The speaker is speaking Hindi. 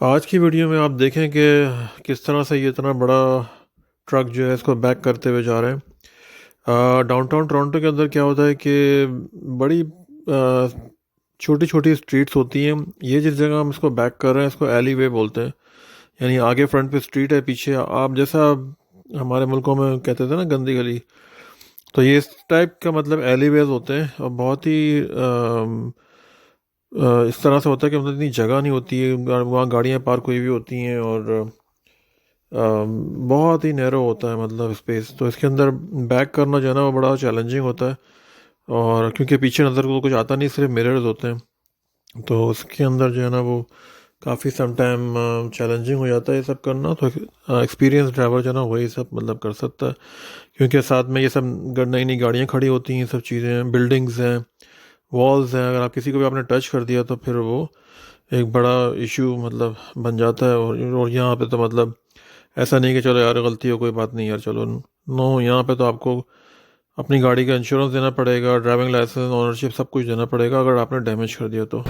आज की वीडियो में आप देखें कि किस तरह से ये इतना बड़ा ट्रक जो है इसको बैक करते हुए जा रहे हैं। डाउनटाउन टोरंटो के अंदर क्या होता है कि बड़ी छोटी छोटी स्ट्रीट्स होती हैं। ये जिस जगह हम इसको बैक कर रहे हैं इसको एली वे बोलते हैं। यानी आगे फ्रंट पे स्ट्रीट है, पीछे आप जैसा हमारे मुल्कों में कहते थे ना गंदी गली, तो ये इस टाइप का मतलब एली वेज होते हैं। और बहुत ही इस तरह से होता है कि मतलब इतनी जगह नहीं होती है, वहाँ गाड़ियाँ पार्क हुई भी होती हैं और बहुत ही नैरो होता है मतलब स्पेस। तो इसके अंदर बैक करना जो है ना वो बड़ा चैलेंजिंग होता है। और क्योंकि पीछे नज़र को कुछ आता नहीं, सिर्फ मिरर्स होते हैं, तो उसके अंदर जो है ना वो काफ़ी सम टाइम चैलेंजिंग हो जाता है ये सब करना। तो एक्सपीरियंस ड्राइवर जो है ना वही सब मतलब कर सकता है, क्योंकि साथ में ये सब नई नई गाड़ियाँ खड़ी होती हैं, सब चीज़ें हैं, बिल्डिंग्स हैं, वॉल्स हैं। अगर आप किसी को भी आपने टच कर दिया तो फिर वो एक बड़ा इशू मतलब बन जाता है। और यहाँ पे तो मतलब ऐसा नहीं कि चलो यार गलती हो कोई बात नहीं यार चलो, नो, यहाँ पे तो आपको अपनी गाड़ी का इंश्योरेंस देना पड़ेगा, ड्राइविंग लाइसेंस, ओनरशिप सब कुछ देना पड़ेगा अगर आपने डैमेज कर दिया तो।